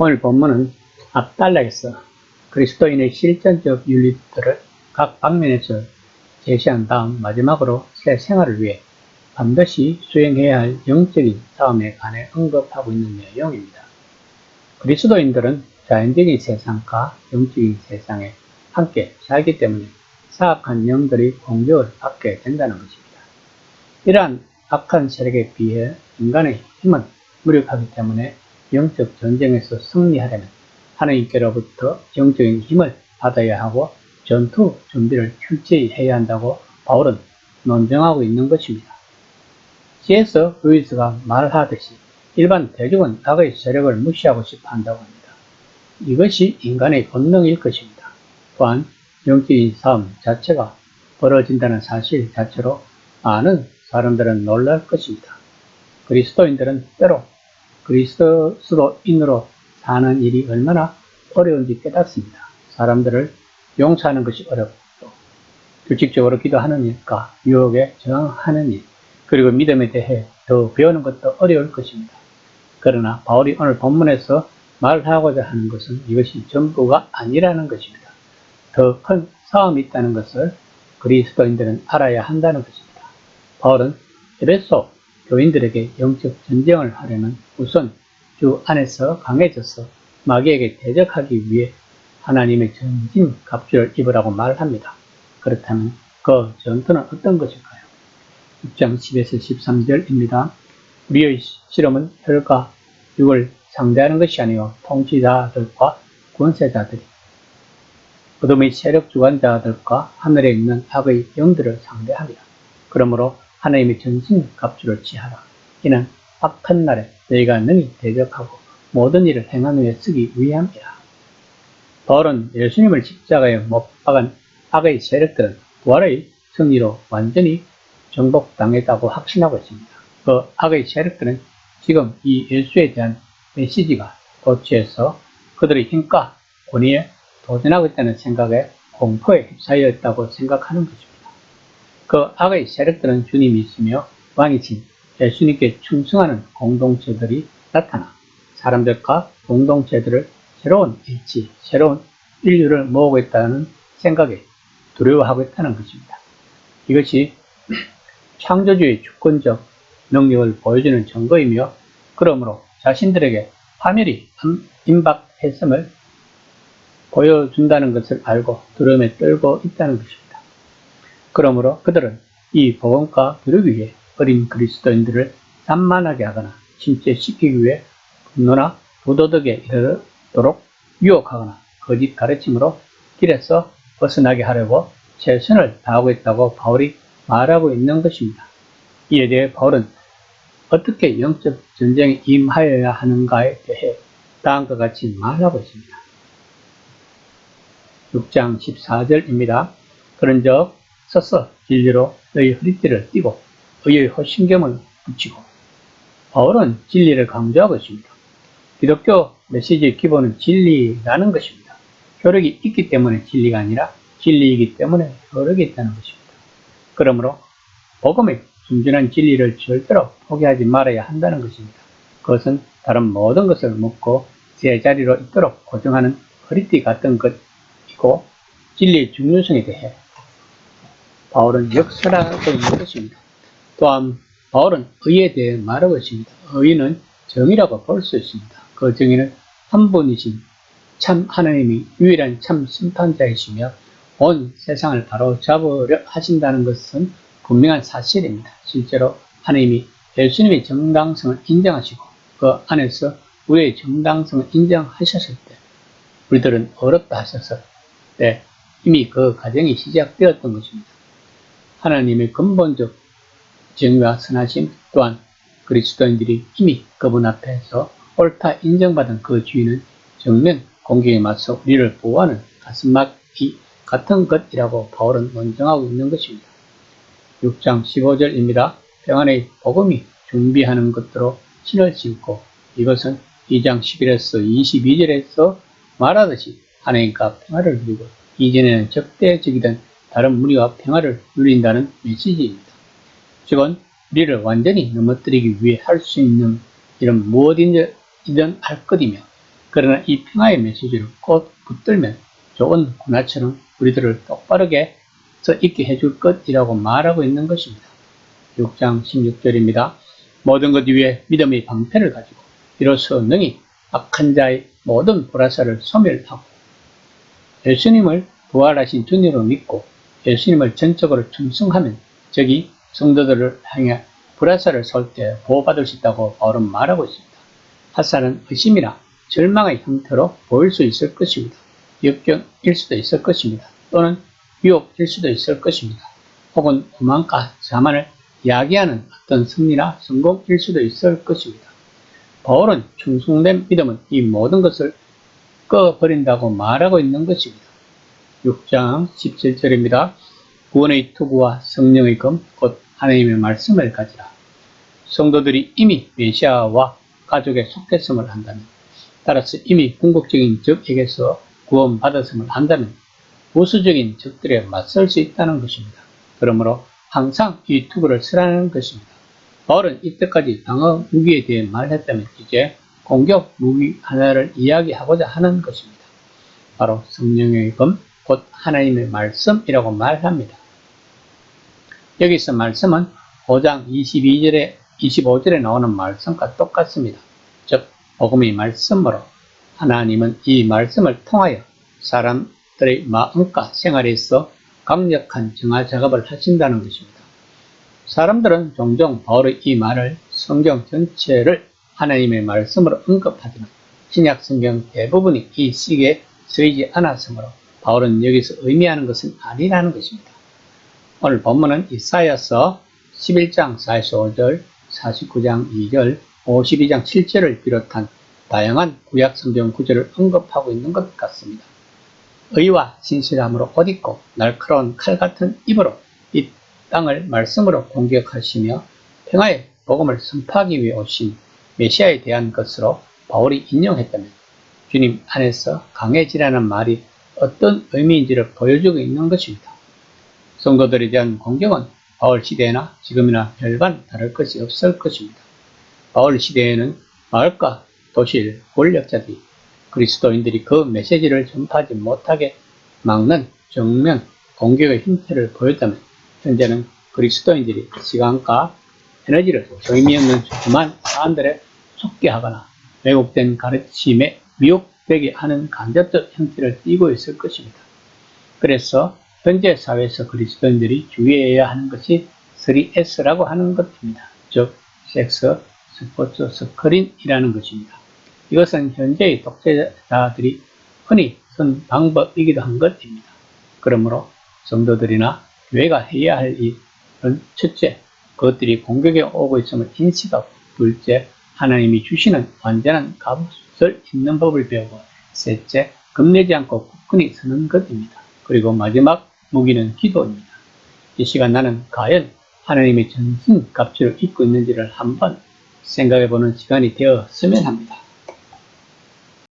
오늘 본문은 앞단락에서 그리스도인의 실전적 윤리들을 각 방면에서 제시한 다음 마지막으로 새 생활을 위해 반드시 수행해야 할 영적인 싸움에 관해 언급하고 있는 내용입니다. 그리스도인들은 자연적인 세상과 영적인 세상에 함께 살기 때문에 사악한 영들의 공격을 받게 된다는 것입니다. 이러한 악한 세력에 비해 인간의 힘은 무력하기 때문에 영적 전쟁에서 승리하려면 하나님께로부터 영적인 힘을 받아야 하고 전투 준비를 철저히 해야 한다고 바울은 논증하고 있는 것입니다. C.S. 루이스가 말하듯이 일반 대중은 악의 세력을 무시하고 싶어 한다고 합니다. 이것이 인간의 본능일 것입니다. 또한 영적인 싸움 자체가 벌어진다는 사실 자체로 많은 사람들은 놀랄 것입니다. 그리스도인들은 때로 그리스도인으로 사는 일이 얼마나 어려운지 깨닫습니다. 사람들을 용서하는 것이 어렵고 규칙적으로 기도하는 일과 유혹에 저항하는 일, 그리고 믿음에 대해 더 배우는 것도 어려울 것입니다. 그러나 바울이 오늘 본문에서 말하고자 하는 것은 이것이 전부가 아니라는 것입니다. 더 큰 싸움이 있다는 것을 그리스도인들은 알아야 한다는 것입니다. 바울은 에베소 교인들에게 영적 전쟁을 하려면 우선 주 안에서 강해져서 마귀에게 대적하기 위해 하나님의 전진 갑주를 입으라고 말합니다. 그렇다면 그 전투는 어떤 것일까요? 6장 10에서 13절입니다. 우리의 실험은 혈과 육을 상대하는 것이 아니요 통치자들과 권세자들이 어둠의 세력 주관자들과 하늘에 있는 악의 영들을 상대합니다. 그러므로 하나님의 전신 갑주를 취하라. 이는 악한 날에 너희가 능히 대적하고 모든 일을 행한 후에 쓰기 위함이라. 바울은 예수님을 십자가에 못 박은 악의 세력들은 부활의 승리로 완전히 정복당했다고 확신하고 있습니다. 그 악의 세력들은 지금 이 예수에 대한 메시지가 도취해서 그들의 힘과 권위에 도전하고 있다는 생각에 공포에 휩싸여 있다고 생각하는 것입니다. 그 악의 세력들은 주님이 있으며 왕이신 예수님께 충성하는 공동체들이 나타나 사람들과 공동체들을 새로운 일치, 새로운 인류를 모으고 있다는 생각에 두려워하고 있다는 것입니다. 이것이 창조주의 주권적 능력을 보여주는 증거이며 그러므로 자신들에게 파멸이 임박했음을 보여준다는 것을 알고 두려움에 떨고 있다는 것입니다. 그러므로 그들은 이 복음과 기르기 위해 어린 그리스도인들을 산만하게 하거나 침체시키기 위해 분노나 부도덕에 이르도록 유혹하거나 거짓 가르침으로 길에서 벗어나게 하려고 최선을 다하고 있다고 바울이 말하고 있는 것입니다. 이에 대해 바울은 어떻게 영적 전쟁에 임하여야 하는가에 대해 다음과 같이 말하고 있습니다. 6장 14절입니다. 그런즉 서서 진리로 너희 허리띠를 띠고 의의 호신경을 붙이고. 바울은 진리를 강조하고 있습니다. 기독교 메시지의 기본은 진리라는 것입니다. 효력이 있기 때문에 진리가 아니라 진리이기 때문에 효력이 있다는 것입니다. 그러므로 복음의 순전한 진리를 절대로 포기하지 말아야 한다는 것입니다. 그것은 다른 모든 것을 묻고 제자리로 있도록 고정하는 허리띠 같은 것이고 진리의 중요성에 대해 바울은 역설하고 있는 것입니다. 또한 바울은 의에 대해 말하고 있습니다. 의는 정의라고 볼 수 있습니다. 그 정의는 한 분이신 참 하나님이 유일한 참 심판자이시며 온 세상을 바로 잡으려 하신다는 것은 분명한 사실입니다. 실제로 하나님이 예수님의 정당성을 인정하시고 그 안에서 우리의 정당성을 인정하셨을 때 우리들은 어렵다 하셨을 때 이미 그 과정이 시작되었던 것입니다. 하나님의 근본적 정의와 선하심 또한 그리스도인들이 이미 그분 앞에서 옳다 인정받은 그 주인은 정면 공격에 맞서 우리를 보호하는 가슴막이 같은 것이라고 바울은 논증하고 있는 것입니다. 6장 15절입니다. 평안의 복음이 준비하는 것으로 신을 신고 이것은 2장 11에서 22절에서 말하듯이 하나님과 평화를 누리고 이전에는 적대적이던 다른 무리와 평화를 누린다는 메시지입니다. 즉은 우리를 완전히 넘어뜨리기 위해 할 수 있는 일은 무엇이든 할 것이며 그러나 이 평화의 메시지를 꼭 붙들면 좋은 군화처럼 우리들을 똑바르게 서 있게 해줄 것이라고 말하고 있는 것입니다. 6장 16절입니다. 모든 것 위에 믿음의 방패를 가지고 비로소 능히 악한 자의 모든 불화살을 소멸하고 예수님을 부활하신 주님으로 믿고 예수님을 전적으로 충성하면 저기 성도들을 향해 불화살을 쏠 때 보호받을 수 있다고 바울은 말하고 있습니다. 화살은 의심이나 절망의 형태로 보일 수 있을 것입니다. 역경일 수도 있을 것입니다. 또는 유혹일 수도 있을 것입니다. 혹은 오만과 자만을 야기하는 어떤 승리나 성공일 수도 있을 것입니다. 바울은 충성된 믿음은 이 모든 것을 꺼버린다고 말하고 있는 것입니다. 6장 17절입니다. 구원의 투구와 성령의 검, 곧 하나님의 말씀을 가지라. 성도들이 이미 메시아와 가족에 속했음을 한다면, 따라서 이미 궁극적인 적에게서 구원받았음을 한다면 보수적인 적들에 맞설 수 있다는 것입니다. 그러므로 항상 이 투구를 쓰라는 것입니다. 바울은 이때까지 방어 무기에 대해 말했다면 이제 공격 무기 하나를 이야기하고자 하는 것입니다. 바로 성령의 검, 곧 하나님의 말씀이라고 말합니다. 여기서 말씀은 5장 25절에 나오는 말씀과 똑같습니다. 즉 복음의 말씀으로 하나님은 이 말씀을 통하여 사람들의 마음과 생활에서 강력한 정화 작업을 하신다는 것입니다. 사람들은 종종 바울의 이 말을 성경 전체를 하나님의 말씀으로 언급하지만 신약 성경 대부분이 이 시기에 쓰이지 않았으므로 바울은 여기서 의미하는 것은 아니라는 것입니다. 오늘 본문은 이사야서 11장 45절, 49장 2절, 52장 7절을 비롯한 다양한 구약 성경 구절을 언급하고 있는 것 같습니다. 의와 진실함으로 옷 입고 날카로운 칼 같은 입으로 이 땅을 말씀으로 공격하시며 평화의 복음을 선포하기 위해 오신 메시아에 대한 것으로 바울이 인용했다면 주님 안에서 강해지라는 말이 어떤 의미인지를 보여주고 있는 것입니다. 성도들에 대한 공격은 바울 시대나 지금이나 별반 다를 것이 없을 것입니다. 바울 시대에는 마을과 도시 권력자들이 그리스도인들이 그 메시지를 전파하지 못하게 막는 정면 공격의 형태를 보였다면 현재는 그리스도인들이 시간과 에너지를 의미 없는 조그만 사안들에 속게 하거나 왜곡된 가르침에 미혹되게 하는 간접적 형태를 띠고 있을 것입니다. 그래서 현재 사회에서 그리스도인들이 주의해야 하는 것이 3S라고 하는 것입니다. 즉 섹스, 스포츠, 스크린이라는 것입니다. 이것은 현재의 독재자들이 흔히 쓴 방법이기도 한 것입니다. 그러므로 성도들이나 교회가 해야 할 일은 첫째, 그것들이 공격에 오고 있음을 인식하고, 둘째, 하나님이 주시는 완전한 갑옷을 입는 법을 배우고, 셋째, 겁내지 않고 굳건히 서는 것입니다. 그리고 마지막 무기는 기도입니다. 이 시간 나는 과연 하나님의 전신 갑주를 입고 있는지를 한번 생각해보는 시간이 되었으면 합니다.